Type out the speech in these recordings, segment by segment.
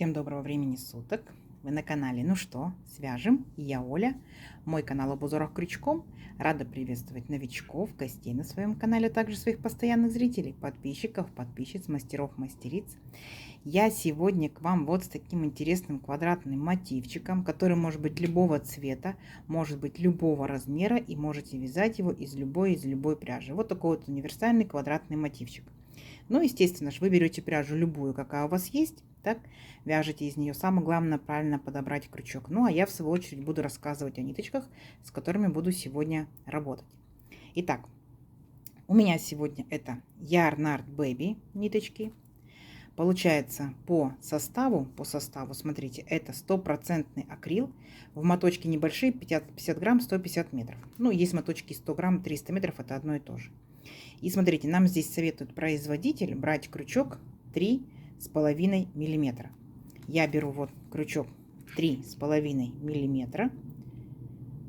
Всем доброго времени суток. Вы на канале «Ну что, свяжем?» И я Оля. Мой канал об узорах крючком. Рада приветствовать новичков, гостей на своем канале, а также своих постоянных зрителей, подписчиков, подписчиц, мастеров, мастериц. Я сегодня к вам вот с таким интересным квадратным мотивчиком, который может быть любого цвета, может быть любого размера, и можете вязать его из любой пряжи. Вот такой вот универсальный квадратный мотивчик. Ну, естественно же, вы берете пряжу любую, какая у вас есть, так, вяжете из нее. Самое главное, правильно подобрать крючок. Ну, а я, в свою очередь, буду рассказывать о ниточках, с которыми буду сегодня работать. Итак, у меня сегодня это Yarn Art Baby ниточки. Получается, по составу, смотрите, это стопроцентный акрил. В моточке небольшие, 50 грамм, 150 метров. Ну, есть моточки 100 грамм, 300 метров, это одно и то же. И смотрите, нам здесь советует производитель брать крючок 3,5 миллиметра. Я беру вот крючок 3,5 миллиметра,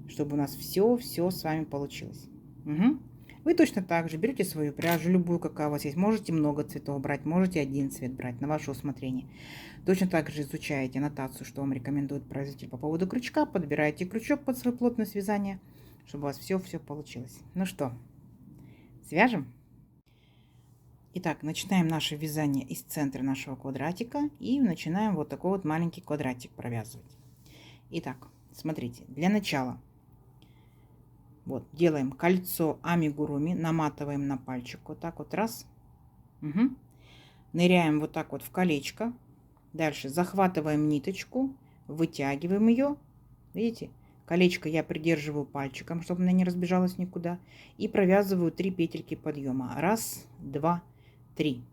чтобы у нас все с вами получилось. Угу. Вы точно так же берете свою пряжу, любую, какая у вас есть. Можете много цветов брать, можете один цвет брать, на ваше усмотрение. Точно так же изучаете аннотацию, что вам рекомендует производитель по поводу крючка. Подбираете крючок под свою плотность вязания, чтобы у вас все получилось. Ну что, свяжем? Итак, начинаем наше вязание из центра нашего квадратика и начинаем вот такой вот маленький квадратик провязывать. Итак, смотрите, для начала вот делаем кольцо амигуруми, наматываем на пальчик вот так вот раз, ныряем вот так вот в колечко, дальше захватываем ниточку, вытягиваем ее, видите, колечко я придерживаю пальчиком, чтобы она не разбежалась никуда, и провязываю 3 петельки подъема, 1, 2, 3.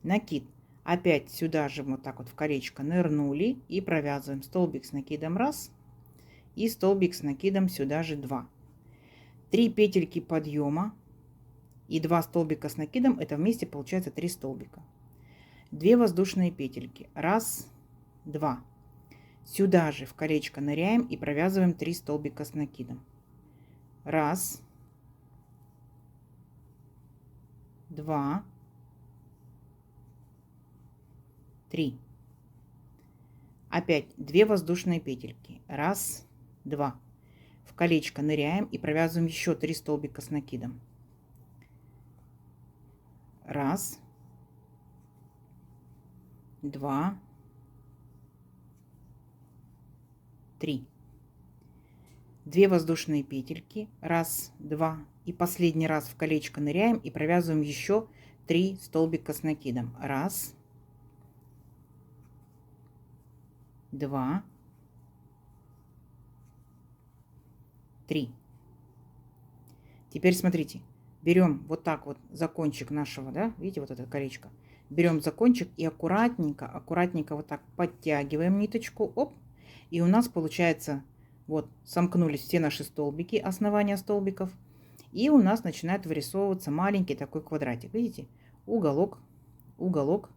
Накид. Опять сюда же вот так вот в колечко нырнули и провязываем столбик с накидом 1 и столбик с накидом сюда же 2. 3 петельки подъема и 2 столбика с накидом, это вместе получается 3 столбика. 2 воздушные петельки, 1, 2. Сюда же в колечко ныряем и провязываем 3 столбика с накидом. 1, 2, 3. Опять 2 воздушные петельки, 1, 2. В колечко ныряем и провязываем еще 3 столбика с накидом. 1, 2, 3. 2 воздушные петельки, 1, 2. И последний раз в колечко ныряем и провязываем еще 3 столбика с накидом. 1, 2, 3. Теперь смотрите, берем вот так вот за кончик нашего, да, видите, вот это колечко. Берем за кончик и аккуратненько вот так подтягиваем ниточку, оп, и у нас получается, вот, сомкнулись все наши столбики, основания столбиков, и у нас начинает вырисовываться маленький такой квадратик, видите, уголок, уголок,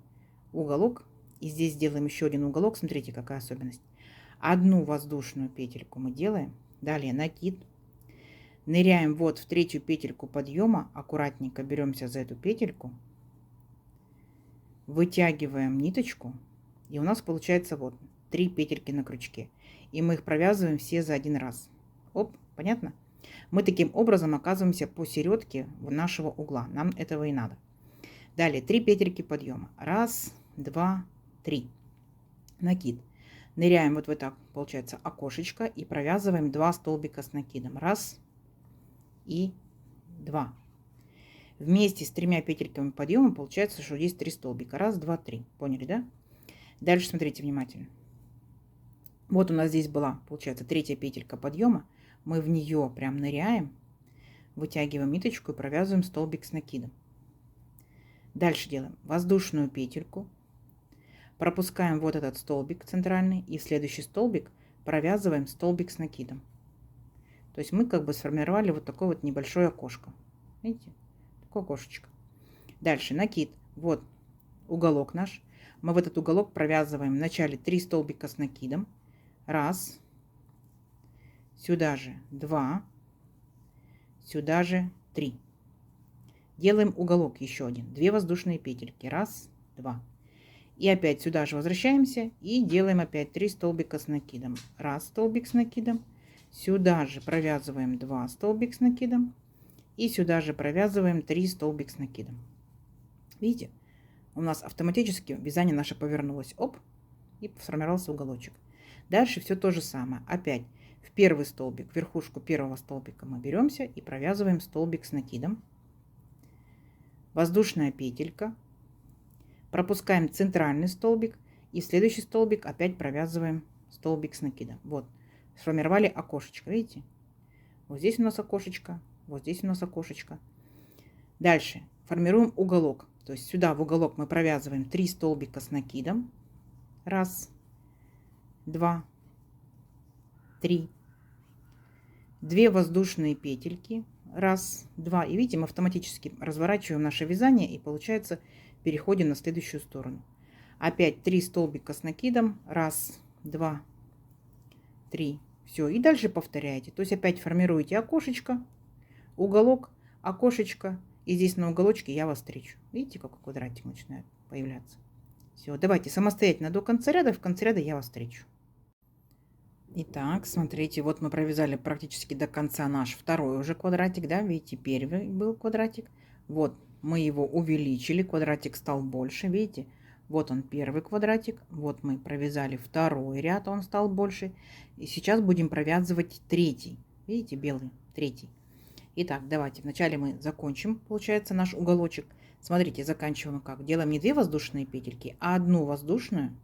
уголок, и здесь сделаем еще один уголок, смотрите, какая особенность. Одну воздушную петельку мы делаем, далее накид, ныряем вот в 3-ю петельку подъема, аккуратненько беремся за эту петельку, вытягиваем ниточку, и у нас получается вот 3 петельки на крючке, и мы их провязываем все за один раз. Оп, понятно? Мы таким образом оказываемся посередке нашего угла, нам этого и надо. Далее 3 петельки подъема, 1, 2, 3, накид. Ныряем вот в это, получается, окошечко и провязываем 2 столбика с накидом, 1 и 2. Вместе с 3 петельками подъема получается, что здесь 3 столбика, 1, 2, 3, поняли, да? Дальше смотрите внимательно. Вот у нас здесь была, получается, 3-я петелька подъема, мы в нее прям ныряем, вытягиваем ниточку и провязываем столбик с накидом. Дальше делаем воздушную петельку, пропускаем вот этот столбик центральный и в следующий столбик провязываем столбик с накидом. То есть мы как бы сформировали вот такое вот небольшое окошко. Видите? Такое окошечко. Дальше накид. Вот уголок наш. Мы в этот уголок провязываем вначале 3 столбика с накидом. 1. Сюда же 2. Сюда же 3. Делаем уголок еще один. 2 воздушные петельки. 1, 2. И опять сюда же возвращаемся и делаем опять 3 столбика с накидом. Раз столбик с накидом. Сюда же провязываем 2 столбика с накидом. И сюда же провязываем 3 столбика с накидом. Видите? У нас автоматически вязание наше повернулось. Оп. И сформировался уголочек. Дальше все то же самое. Опять в первый столбик, верхушку первого столбика мы беремся и провязываем столбик с накидом. Воздушная петелька. Пропускаем центральный столбик и в следующий столбик опять провязываем столбик с накидом. Вот, сформировали окошечко, видите? Вот здесь у нас окошечко, вот здесь у нас окошечко. Дальше формируем уголок. То есть сюда в уголок мы провязываем 3 столбика с накидом. Раз, два, три. 2 воздушные петельки. Раз, два. И видите, мы автоматически разворачиваем наше вязание и получается переходим на следующую сторону. Опять 3 столбика с накидом. Раз, два, три. Все. И дальше повторяете. То есть опять формируете окошечко, уголок, окошечко. И здесь на уголочке я вас встречу. Видите, какой квадратик начинает появляться. Все. Давайте самостоятельно до конца ряда. В конце ряда я вас встречу. Итак, смотрите, вот мы провязали практически до конца наш второй уже квадратик, да, видите, первый был квадратик. Вот мы его увеличили, квадратик стал больше, видите, вот он первый квадратик, вот мы провязали второй ряд, он стал больше. И сейчас будем провязывать третий, видите, белый, третий. Итак, давайте вначале мы закончим, получается, наш уголочек. Смотрите, заканчиваем как? Делаем не 2 воздушные петельки, а 1 воздушную,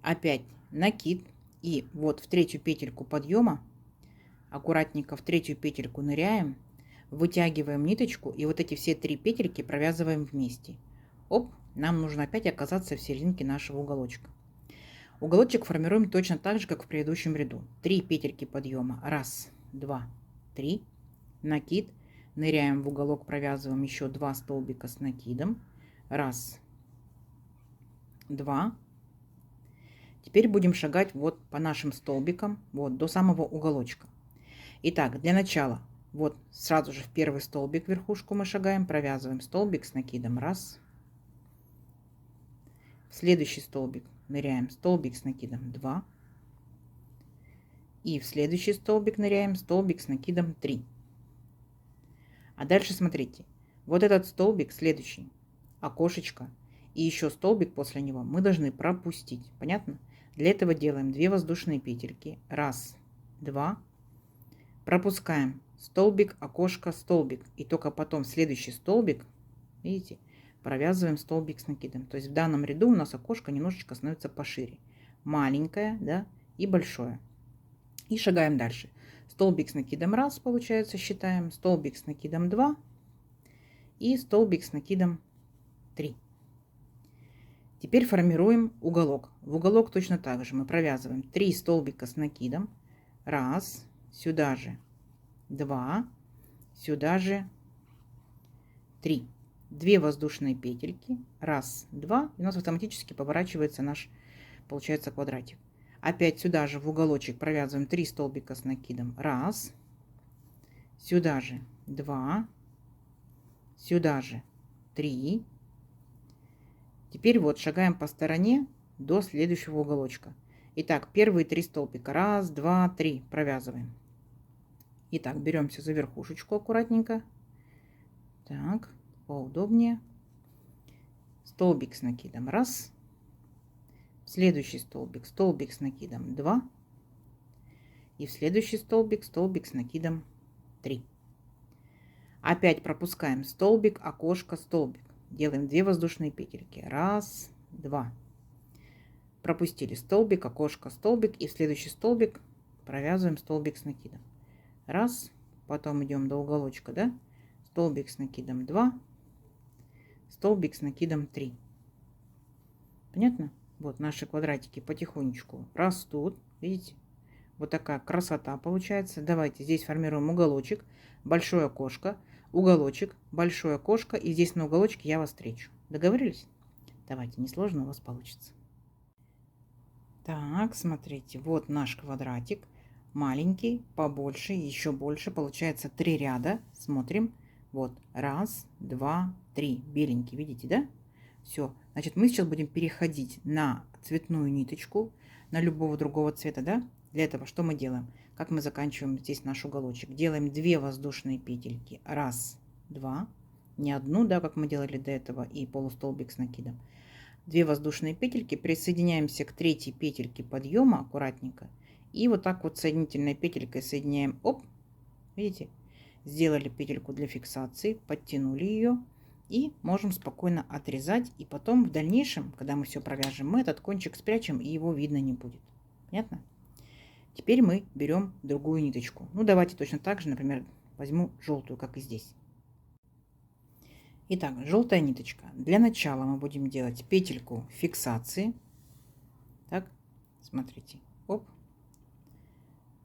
опять накид. И вот в третью петельку подъема аккуратненько в третью петельку ныряем, вытягиваем ниточку и вот эти все 3 петельки провязываем вместе. Оп, нам нужно опять оказаться в серединке нашего уголочка. Уголочек формируем точно так же, как в предыдущем ряду. 3 петельки подъема. Раз, два, три. Накид. Ныряем в уголок, провязываем еще 2 столбика с накидом. Раз, два. Теперь будем шагать вот по нашим столбикам, вот до самого уголочка. Итак, для начала, вот сразу же в первый столбик верхушку мы шагаем, провязываем столбик с накидом. Раз. В следующий столбик ныряем, столбик с накидом. 2. И в следующий столбик ныряем, столбик с накидом. 3. А дальше смотрите, вот этот столбик следующий, окошечко и еще столбик после него мы должны пропустить. Понятно? Для этого делаем 2 воздушные петельки. Раз, два. Пропускаем столбик, окошко, столбик. И только потом следующий столбик, видите, провязываем столбик с накидом. То есть в данном ряду у нас окошко немножечко становится пошире. Маленькое, да, и большое. И шагаем дальше. Столбик с накидом раз, получается, считаем. Столбик с накидом 2. И столбик с накидом 3. Теперь формируем уголок. В уголок точно так же мы провязываем 3 столбика с накидом. Раз, сюда же 2, сюда же 3. 2 воздушные петельки. Раз, два. И у нас автоматически поворачивается наш, получается, квадратик. Опять сюда же в уголочек провязываем 3 столбика с накидом. Раз, сюда же 2, сюда же 3. Теперь вот шагаем по стороне до следующего уголочка. Итак, первые 3 столбика. Раз, два, три. Провязываем. Итак, беремся за верхушечку аккуратненько. Так, поудобнее. Столбик с накидом. Раз. Следующий столбик. Столбик с накидом. 2. И в следующий столбик. Столбик с накидом. 3. Опять пропускаем столбик, окошко, столбик. Делаем 2 воздушные петельки. Раз, два. Пропустили столбик, окошко, столбик. И в следующий столбик провязываем столбик с накидом. Раз. Потом идем до уголочка, да? Столбик с накидом 2. Столбик с накидом 3. Понятно? Вот наши квадратики потихонечку растут. Видите? Вот такая красота получается. Давайте здесь формируем уголочек, большое окошко, уголочек, большое окошко. И здесь на уголочке я вас встречу. Договорились? Давайте, несложно у вас получится. Так, смотрите, вот наш квадратик. Маленький, побольше, еще больше. Получается 3 ряда. Смотрим. Вот, раз, два, три. Беленький, видите, да? Все. Значит, мы сейчас будем переходить на цветную ниточку, на любого другого цвета, да? Для этого что мы делаем? Как мы заканчиваем здесь наш уголочек? Делаем 2 воздушные петельки. Раз, два. Не одну, да, как мы делали до этого, и полустолбик с накидом. 2 воздушные петельки. Присоединяемся к 3-й петельке подъема аккуратненько. И вот так вот соединительной петелькой соединяем. Оп, видите? Сделали петельку для фиксации, подтянули ее. И можем спокойно отрезать. И потом в дальнейшем, когда мы все провяжем, мы этот кончик спрячем, и его видно не будет. Понятно? Теперь мы берем другую ниточку. Ну, давайте точно так же, например, возьму желтую, как и здесь. Итак, желтая ниточка. Для начала мы будем делать петельку фиксации. Так, смотрите. Оп.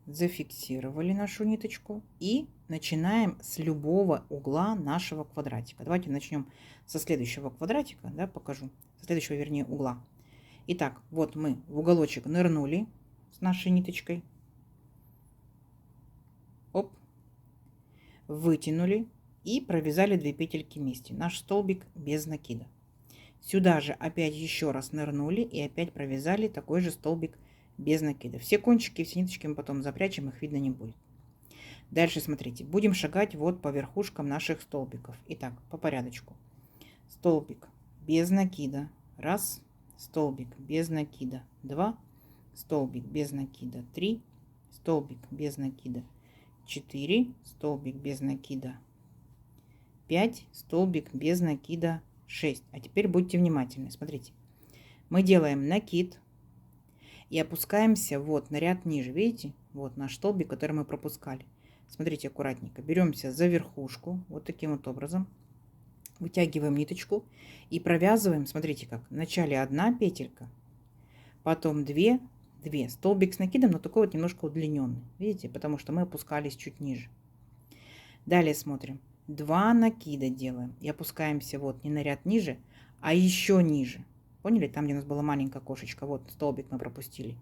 Зафиксировали нашу ниточку. И начинаем с любого угла нашего квадратика. Давайте начнем со следующего квадратика. Да, покажу. Со следующего, вернее, угла. Итак, вот мы в уголочек нырнули с нашей ниточкой. Оп. Вытянули. И провязали 2 петельки вместе. Наш столбик без накида. Сюда же опять еще раз нырнули и опять провязали такой же столбик без накида. Все кончики, все ниточки мы потом запрячем, их видно не будет. Дальше смотрите, будем шагать вот по верхушкам наших столбиков. Итак, по порядочку. Столбик без накида. Раз. Столбик без накида. 2. Столбик без накида. 3. Столбик без накида. 4. Столбик без накида. 5, столбик без накида 6. А теперь будьте внимательны. Смотрите. Мы делаем накид и опускаемся вот на ряд ниже. Видите? Вот наш столбик, который мы пропускали. Смотрите аккуратненько. Беремся за верхушку. Вот таким вот образом. Вытягиваем ниточку и провязываем. Смотрите как. Вначале 1 петелька. Потом 2. 2. Столбик с накидом, но такой вот немножко удлиненный. Видите? Потому что мы опускались чуть ниже. Далее смотрим. 2 накида делаем и опускаемся вот не на ряд ниже, а еще ниже. Поняли? Там, где у нас была маленькая кошечка, вот столбик мы пропустили.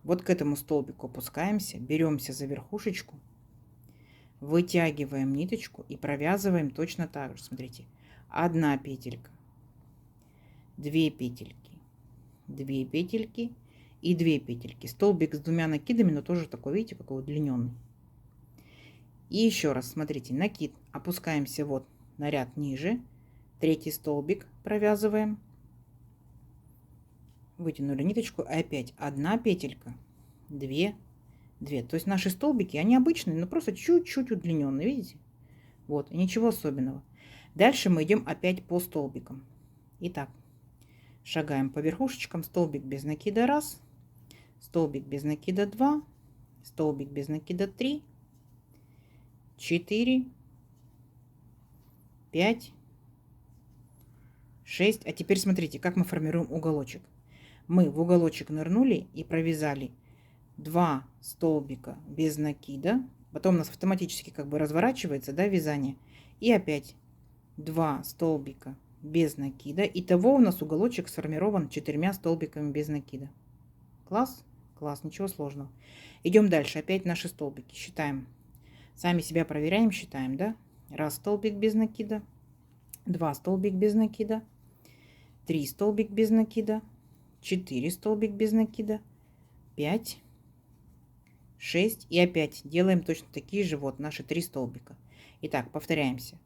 Вот к этому столбику опускаемся, беремся за верхушечку, вытягиваем ниточку и провязываем точно так же. Смотрите, 1 петелька, 2 петельки, 2 петельки и 2 петельки. Столбик с 2 накидами, но тоже такой, видите, какой удлиненный. И еще раз, смотрите, накид, опускаемся вот на ряд ниже, 3-й столбик провязываем, вытянули ниточку, и опять 1 петелька, 2, 2. То есть наши столбики, они обычные, но просто чуть-чуть удлиненные, видите? Вот, и ничего особенного. Дальше мы идем опять по столбикам. Итак, шагаем по верхушечкам, столбик без накида 1, столбик без накида 2, столбик без накида 3, 4, 5, 6. А теперь смотрите, как мы формируем уголочек. Мы в уголочек нырнули и провязали 2 столбика без накида. Потом у нас автоматически как бы разворачивается, да, вязание. И опять 2 столбика без накида. Итого у нас уголочек сформирован 4 столбиками без накида. Класс? Класс, ничего сложного. Идем дальше. Опять наши столбики. Считаем. Сами себя проверяем, считаем, да? 1 столбик без накида, 2 столбик без накида, 3 столбик без накида, 4 столбик без накида, 5, 6 и опять делаем точно такие же вот наши 3 столбика. Итак, повторяемся.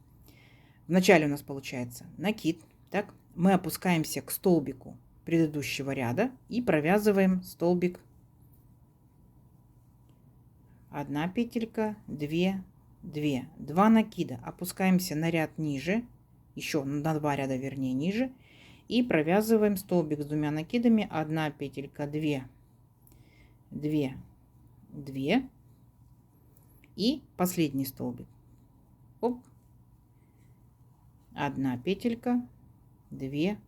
Вначале у нас получается накид, так? Мы опускаемся к столбику предыдущего ряда и провязываем столбик. 1 петелька, 2, 2. 2 накида. Опускаемся на ряд ниже, еще на 2 ряда, вернее, ниже. И провязываем столбик с 2 накидами. 1 петелька, 2, 2, 2. И последний столбик. Оп. 1 петелька, 2,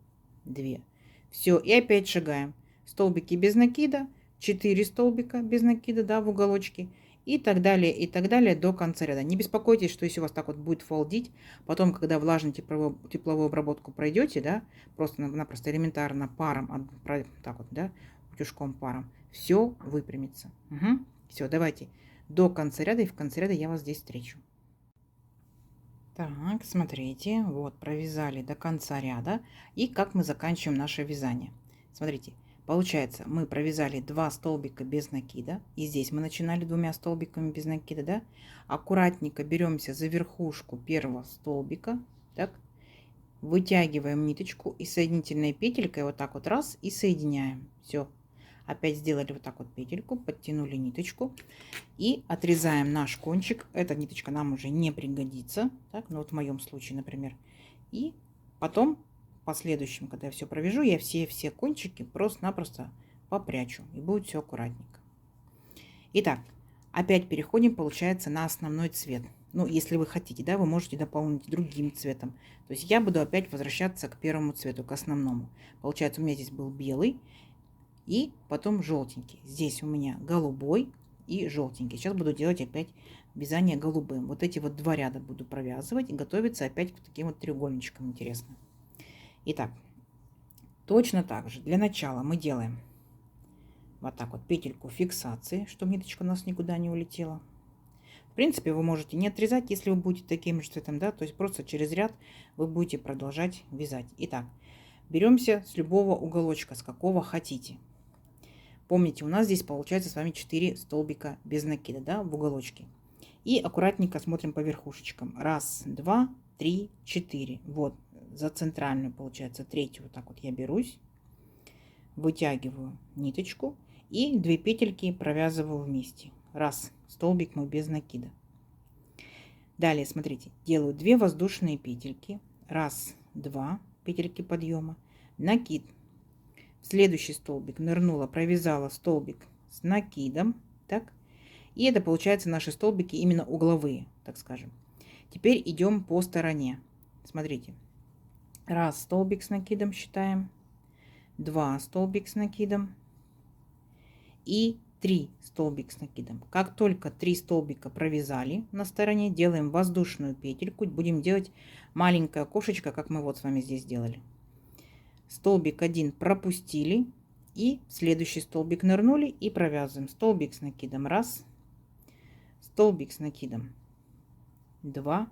2. Все, и опять шагаем. Столбики без накида, 4 столбика без накида, да, в уголочке. И так далее до конца ряда. Не беспокойтесь, что если у вас так вот будет фолдить, потом, когда влажную тепловую обработку пройдете, да, просто-напросто элементарно паром, так вот, да, утюжком паром, все выпрямится. Угу. Все, давайте до конца ряда, и в конце ряда я вас здесь встречу. Так, смотрите, вот провязали до конца ряда. И как мы заканчиваем наше вязание. Смотрите, получается, мы провязали 2 столбика без накида. И здесь мы начинали 2 столбиками без накида, да? Аккуратненько беремся за верхушку первого столбика, так, вытягиваем ниточку и соединительной петелькой вот так вот раз и соединяем. Все. Опять сделали вот так вот петельку, подтянули ниточку и отрезаем наш кончик. Эта ниточка нам уже не пригодится, так, ну вот в моем случае, например. И потом, в последующем, когда я все провяжу, я все кончики просто-напросто попрячу, и будет все аккуратненько. Итак, опять переходим, получается, на основной цвет. Ну, если вы хотите, да, вы можете дополнить другим цветом. То есть я буду опять возвращаться к первому цвету, к основному. Получается, у меня здесь был белый и потом желтенький. Здесь у меня голубой и желтенький. Сейчас буду делать опять вязание голубым. Вот эти вот 2 ряда буду провязывать и готовиться опять к таким вот треугольничкам. Интересно. Итак, точно так же для начала мы делаем вот так вот петельку фиксации, чтобы ниточка у нас никуда не улетела. В принципе, вы можете не отрезать, если вы будете таким же цветом, да, то есть просто через ряд вы будете продолжать вязать. Итак, беремся с любого уголочка, с какого хотите. Помните, у нас здесь получается с вами 4 столбика без накида, да, в уголочке. И аккуратненько смотрим по верхушечкам. 1, 2, 3, 4. Вот, за центральную, получается, третью вот так вот я берусь, вытягиваю ниточку и 2 петельки провязываю вместе. 1 столбик мой без накида. Далее, смотрите, делаю 2 воздушные петельки. 1, 2 петельки подъема, накид. В следующий столбик нырнула, провязала столбик с накидом, так, и это получается наши столбики именно угловые, так скажем. Теперь идем по стороне. Смотрите, 1 столбик с накидом считаем, 2 столбик с накидом и 3 столбик с накидом. Как только 3 столбика провязали на стороне, делаем воздушную петельку, будем делать маленькое окошечко, как мы вот с вами здесь делали. Столбик 1 пропустили и в следующий столбик нырнули и провязываем столбик с накидом 1, столбик с накидом 2,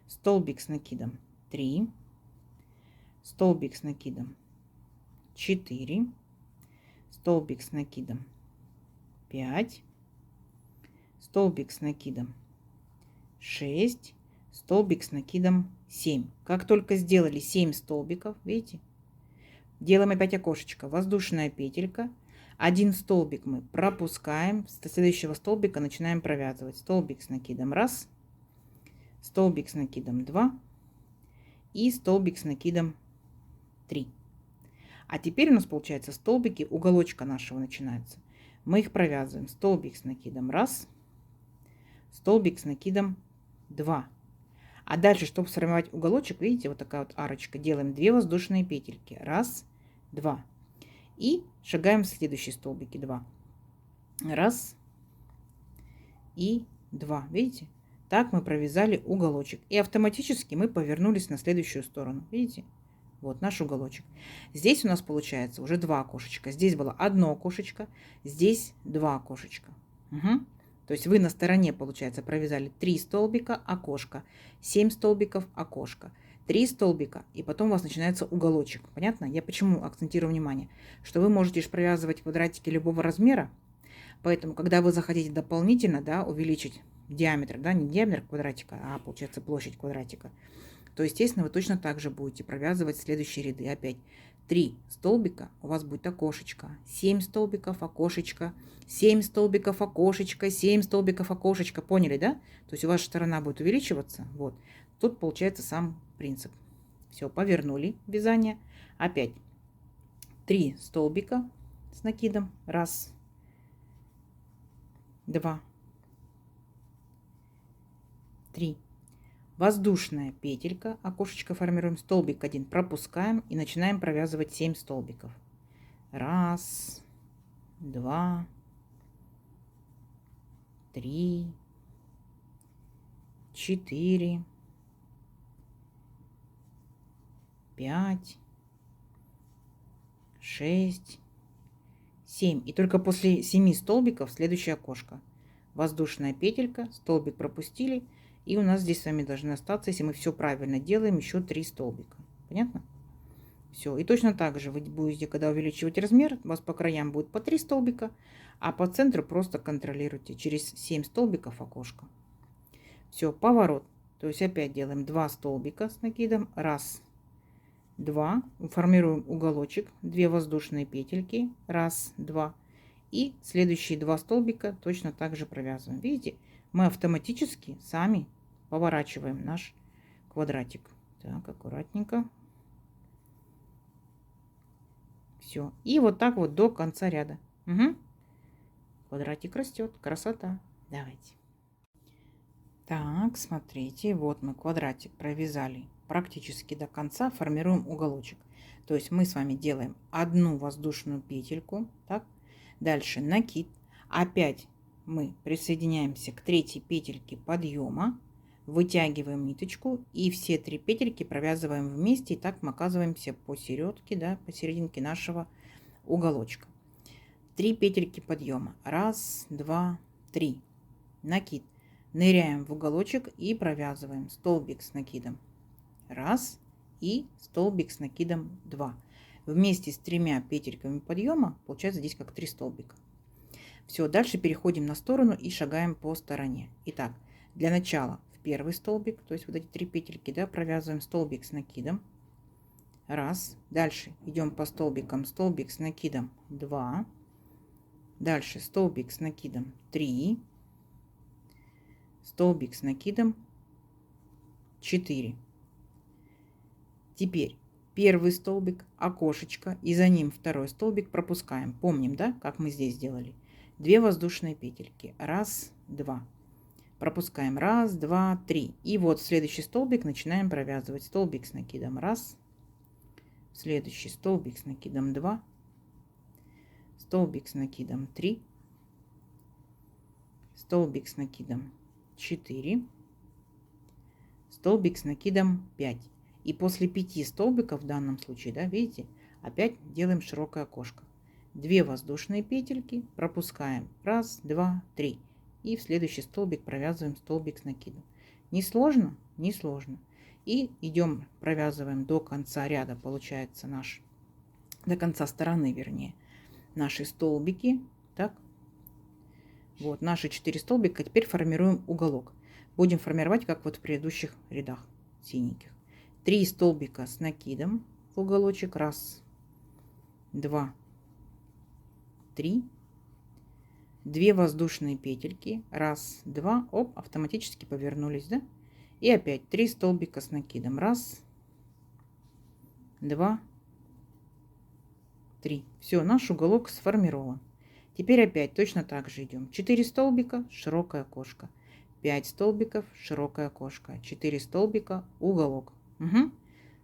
столбик с накидом 3, столбик с накидом 4, столбик с накидом 5, столбик с накидом 6, столбик с накидом 7. Как только сделали 7 столбиков, видите, делаем опять окошечко, воздушная петелька, 1 столбик мы пропускаем, с следующего столбика начинаем провязывать столбик с накидом 1, столбик с накидом 2 и столбик с накидом 3. А теперь у нас получается столбики уголочка нашего начинаются. Мы их провязываем столбик с накидом 1, столбик с накидом 2. А дальше, чтобы сформировать уголочек, видите, вот такая вот арочка, делаем 2 воздушные петельки. 1, 2. И шагаем в следующие столбики 2. 1 и 2. Видите? Так мы провязали уголочек. И автоматически мы повернулись на следующую сторону. Видите? Вот наш уголочек. Здесь у нас получается уже 2 окошечка. Здесь было 1 окошечко, здесь 2 окошечка. Угу. То есть вы на стороне, получается, провязали 3 столбика, окошко, 7 столбиков, окошко, 3 столбика, и потом у вас начинается уголочек. Понятно? Я почему акцентирую внимание? Что вы можете провязывать квадратики любого размера, поэтому, когда вы захотите дополнительно, да, увеличить диаметр, да, не диаметр квадратика, а, получается, площадь квадратика, то, естественно, вы точно так же будете провязывать следующие ряды. Опять 3 столбика, у вас будет окошечко, 7 столбиков, окошечко, 7 столбиков, окошечко, 7 столбиков, окошечко. Поняли, да? То есть ваша сторона будет увеличиваться. Вот. Тут получается сам принцип. Все, повернули вязание. Опять 3 столбика с накидом. 1, 2, 3. Воздушная петелька, окошечко формируем, столбик 1 пропускаем и начинаем провязывать 7 столбиков. 1, 2, 3, 4, 5, 6, 7. И только после 7 столбиков следующее окошко. Воздушная петелька, столбик пропустили И у нас здесь с вами должны остаться, если мы все правильно делаем, еще 3 столбика. Понятно? Все. И точно так же вы будете, когда увеличивать размер, у вас по краям будет по 3 столбика, а по центру просто контролируйте через 7 столбиков окошко. Все, поворот. То есть опять делаем 2 столбика с накидом. Раз, два. Формируем уголочек, 2 воздушные петельки. Раз, два. И следующие 2 столбика точно так же провязываем. Видите, мы автоматически сами поворачиваем наш квадратик. Так, аккуратненько. Все. И вот так вот до конца ряда. Угу. Квадратик растет. Красота. Давайте. Так, смотрите, вот мы квадратик провязали практически до конца, формируем уголочек. То есть мы с вами делаем одну воздушную петельку, так, дальше накид, опять мы присоединяемся к третьей петельке подъема, вытягиваем ниточку и все 3 петельки провязываем вместе, и так мы оказываемся посередке, да, посерединке нашего уголочка. 3 петельки подъема, раз, два, три, накид. Ныряем в уголочек и провязываем столбик с накидом. Раз. И столбик с накидом 2. Вместе с 3 петельками подъема получается здесь как 3 столбика. Все, дальше переходим на сторону и шагаем по стороне. Итак, для начала в первый столбик, то есть вот эти 3 петельки, да, провязываем столбик с накидом. Раз. Дальше идем по столбикам. Столбик с накидом 2. Дальше столбик с накидом 3. Столбик с накидом 4. Теперь первый столбик, окошечко, и за ним второй столбик пропускаем. Помним, да, как мы здесь делали? 2 воздушные петельки. Раз, два. Пропускаем. Раз, два, три. И вот в следующий столбик начинаем провязывать. Столбик с накидом. Раз. Следующий столбик с накидом 2. Столбик с накидом 3. Столбик с накидом 4, столбик с накидом 5. И после 5 столбиков в данном случае, да, видите, опять делаем широкое окошко. 2 воздушные петельки, пропускаем. Раз, два, три. И в следующий столбик провязываем столбик с накидом. Не сложно? Не сложно. И идем, провязываем до конца ряда, получается до конца стороны, вернее, наши столбики. Так. Вот наши 4 столбика. Теперь формируем уголок. Будем формировать, как вот в предыдущих рядах синеньких. 3 столбика с накидом в уголочек. Раз, два, три. 2 воздушные петельки. Раз, два. Оп, автоматически повернулись, да? И опять 3 столбика с накидом. Раз, два, три. Все, наш уголок сформирован. Теперь опять точно так же идем. 4 столбика, широкое окошко. 5 столбиков, широкое окошко. 4 столбика, уголок. Угу.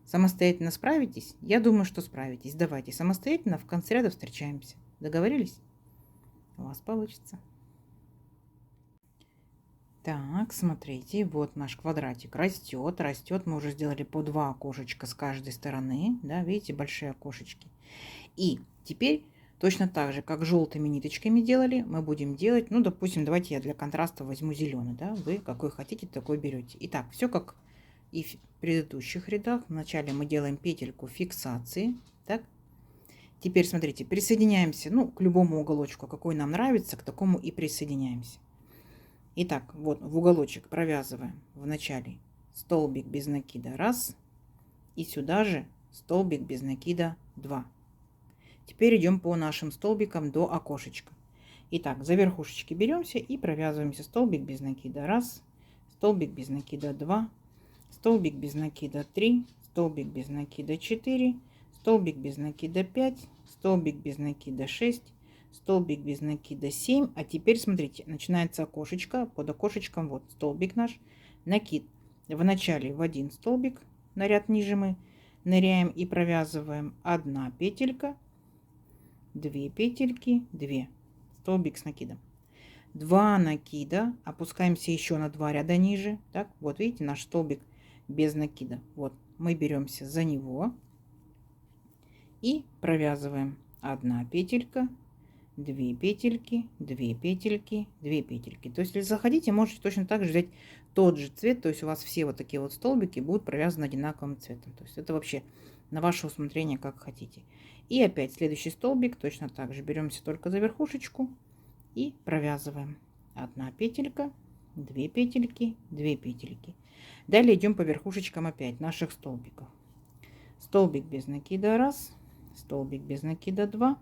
Самостоятельно справитесь? Я думаю, что справитесь. Давайте самостоятельно в конце ряда встречаемся. Договорились? У вас получится. Так, смотрите, вот наш квадратик растет, растет. Мы уже сделали по 2 окошечка с каждой стороны. Да, видите, большие окошечки. И теперь точно так же, как желтыми ниточками делали, мы будем делать, ну, допустим, давайте я для контраста возьму зеленый, да, вы какой хотите, такой берете. Итак, все как и в предыдущих рядах. Вначале мы делаем петельку фиксации, так. Теперь, смотрите, присоединяемся, ну, к любому уголочку, какой нам нравится, к такому и присоединяемся. Итак, вот в уголочек провязываем в начале столбик без накида 1, и сюда же столбик без накида 2. Теперь идем по нашим столбикам до окошечка. Итак, за верхушечки беремся и провязываемся столбик без накида 1, столбик без накида 2, столбик без накида 3, столбик без накида 4, столбик без накида 5, столбик без накида 6, столбик без накида 7. А теперь смотрите, начинается окошечко, под окошечком вот столбик наш, накид. В начале в один столбик, на ряд ниже мы ныряем и провязываем 1 петелька, 2 петельки, 2, столбик с накидом. 2 накида, опускаемся еще на 2 ряда ниже. Так, вот видите, наш столбик без накида. Вот мы беремся за него и провязываем 1 петелька, 2 петельки, 2 петельки, 2 петельки. То есть, если захотите, можете точно так же взять тот же цвет. То есть, у вас все вот такие вот столбики будут провязаны одинаковым цветом. То есть, это вообще на ваше усмотрение, как хотите. И опять следующий столбик точно так же. Беремся только за верхушечку и провязываем. 1 петелька, 2 петельки, 2 петельки. Далее идем по верхушечкам опять наших столбиков. Столбик без накида 1, столбик без накида 2,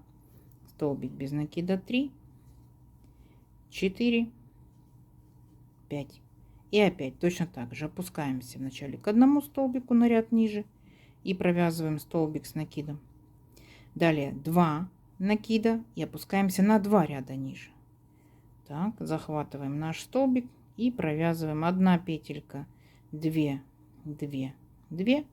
столбик без накида 3, 4, 5. И опять точно так же опускаемся вначале к одному столбику на ряд ниже и провязываем столбик с накидом. Далее 2 накида и опускаемся на 2 ряда ниже. Так, захватываем наш столбик и провязываем 1 петелька, 2, 2, 2.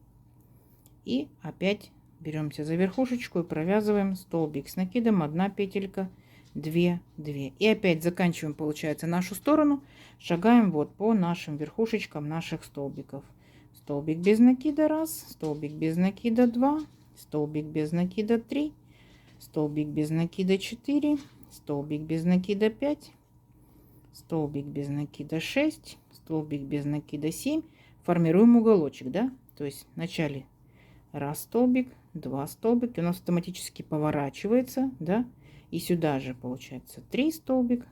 И опять беремся за верхушечку и провязываем столбик с накидом, 1 петелька, 2, 2. И опять заканчиваем, получается, нашу сторону, шагаем вот по нашим верхушечкам наших столбиков. Столбик без накида 1, столбик без накида 2, столбик без накида 3, столбик без накида 4, столбик без накида 5, столбик без накида 6, столбик без накида 7. Формируем уголочек, да? То есть вначале 1 столбик, 2 столбика, у нас автоматически поворачивается, да? И сюда же получается 3 столбик,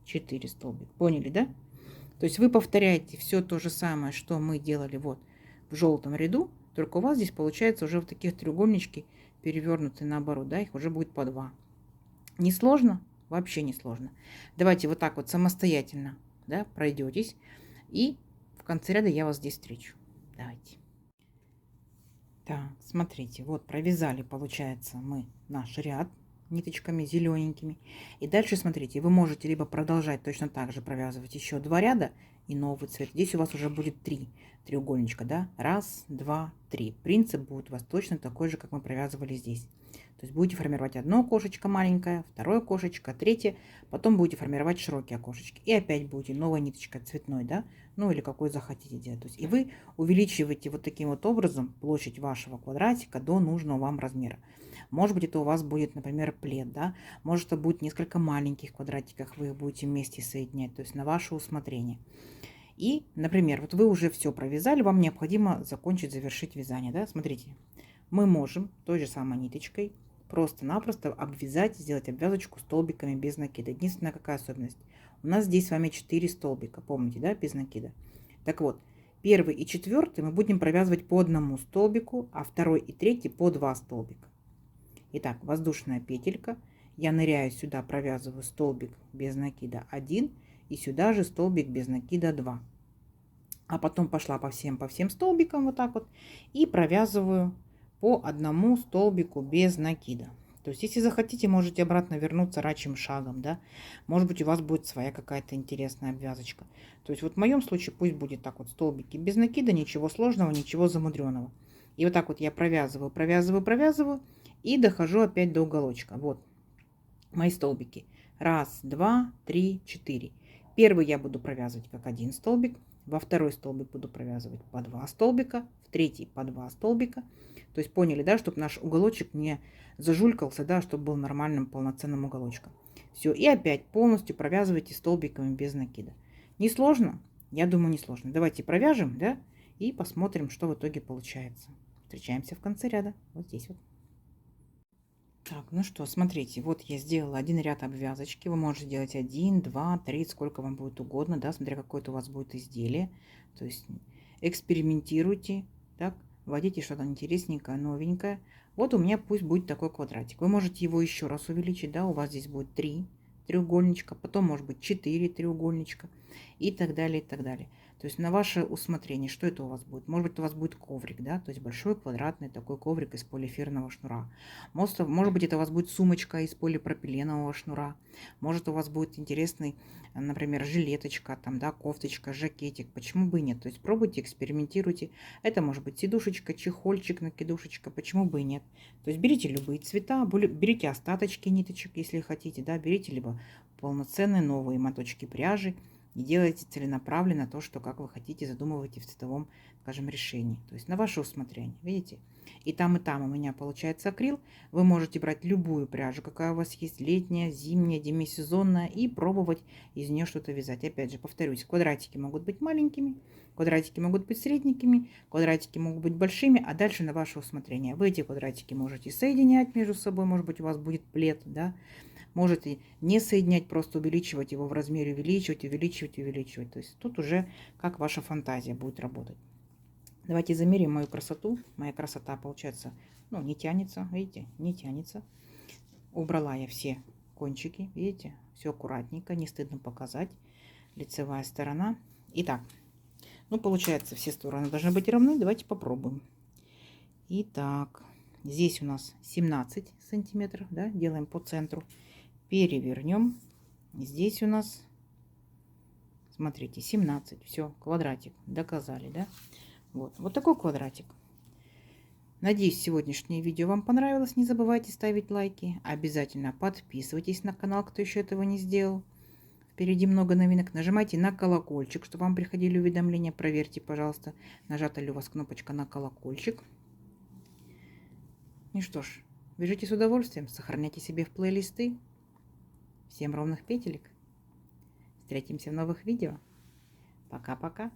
4 столбик. Поняли, да? То есть вы повторяете все то же самое, что мы делали вот в желтом ряду, только у вас здесь получается уже в таких треугольнички перевернутые наоборот, да? Их уже будет по 2. Не сложно? Вообще не сложно. Давайте вот так вот самостоятельно, да, пройдетесь. И в конце ряда я вас здесь встречу. Давайте. Так, смотрите, вот провязали, получается, мы наш ряд ниточками зелененькими. И дальше, смотрите, вы можете либо продолжать точно так же провязывать еще 2 ряда и новый цвет. Здесь у вас уже будет 3 треугольничка, да? 1, 2, 3. Принцип будет у вас точно такой же, как мы провязывали здесь. То есть будете формировать одно окошечко маленькое, второе окошечко, третье, потом будете формировать широкие окошечки. И опять будете новая ниточка цветной, да, ну или какой захотите делать. То есть и вы увеличиваете вот таким вот образом площадь вашего квадратика до нужного вам размера. Может быть, это у вас будет, например, плед, да, может это будет несколько маленьких квадратиков, вы их будете вместе соединять, то есть на ваше усмотрение. И, например, вот вы уже все провязали, вам необходимо закончить, завершить вязание, да, смотрите. Мы можем той же самой ниточкой просто-напросто обвязать, сделать обвязочку столбиками без накида. Единственная какая особенность? У нас здесь с вами 4 столбика, помните, да, без накида. Так вот, 1 и 4 мы будем провязывать по одному столбику, а 2 и 3 по 2 столбика. Итак, воздушная петелька. Я ныряю сюда, провязываю столбик без накида 1 и сюда же столбик без накида 2. А потом пошла по всем столбикам вот так вот и провязываю по одному столбику без накида. То есть, если захотите, можете обратно вернуться рачьим шагом, да. Может быть, у вас будет своя какая-то интересная обвязочка. То есть, вот в моем случае пусть будет так вот столбики без накида, ничего сложного, ничего замудренного. И вот так вот я провязываю, провязываю, провязываю и дохожу опять до уголочка. Вот мои столбики. 1, 2, 3, 4. Первый я буду провязывать как 1 столбик. Во второй столбик буду провязывать по 2 столбика. В третий по 2 столбика. То есть поняли, да, чтобы наш уголочек не зажулькался, да, чтобы был нормальным полноценным уголочком. Все, и опять полностью провязывайте столбиками без накида. Не сложно? Я думаю, не сложно. Давайте провяжем, да, и посмотрим, что в итоге получается. Встречаемся в конце ряда. Вот здесь вот. Так, ну что, смотрите, вот я сделала один ряд обвязочки. Вы можете делать 1, 2, 3, сколько вам будет угодно, да, смотря какое-то у вас будет изделие. То есть экспериментируйте, так, вводите что-то интересненькое, новенькое. Вот у меня пусть будет такой квадратик. Вы можете его еще раз увеличить, да, у вас здесь будет 3 треугольничка, потом может быть 4 треугольничка и так далее, и так далее. То есть на ваше усмотрение, что это у вас будет. Может быть, у вас будет коврик, да, то есть большой квадратный такой коврик из полиэфирного шнура. Может быть, это у вас будет сумочка из полипропиленового шнура. Может, у вас будет интересный, например, жилеточка, там, да, кофточка, жакетик. Почему бы и нет? То есть пробуйте, экспериментируйте. Это может быть сидушечка, чехольчик, накидушечка. Почему бы и нет? То есть берите любые цвета, берите остаточки ниточек, если хотите, да, берите либо полноценные новые моточки пряжи. и делаете целенаправленно то, что как вы хотите, задумываете в цветовом, скажем, решении. То есть на ваше усмотрение, видите? И там у меня получается акрил. Вы можете брать любую пряжу, какая у вас есть, летняя, зимняя, демисезонная, и пробовать из нее что-то вязать. Опять же, повторюсь, квадратики могут быть маленькими, квадратики могут быть средненькими, квадратики могут быть большими, а дальше на ваше усмотрение. Вы эти квадратики можете соединять между собой, может быть, у вас будет плед, да, можете не соединять, просто увеличивать его в размере, увеличивать, увеличивать, увеличивать. То есть тут уже как ваша фантазия будет работать. Давайте замерим мою красоту. Моя красота получается, ну, не тянется, видите, не тянется. Убрала я все кончики, видите, все аккуратненько, не стыдно показать. Лицевая сторона. Итак, ну, получается, все стороны должны быть равны. Давайте попробуем. Итак, здесь у нас 17 сантиметров, да, делаем по центру. Перевернем. Здесь у нас, смотрите, 17. Все, квадратик. Доказали, да? Вот такой квадратик. Надеюсь, сегодняшнее видео вам понравилось. Не забывайте ставить лайки. Обязательно подписывайтесь на канал, кто еще этого не сделал. Впереди много новинок. Нажимайте на колокольчик, чтобы вам приходили уведомления. Проверьте, пожалуйста, нажата ли у вас кнопочка на колокольчик. Ну что ж, вяжите с удовольствием, сохраняйте себе в плейлисты. Всем ровных петелек. Встретимся в новых видео. Пока-пока.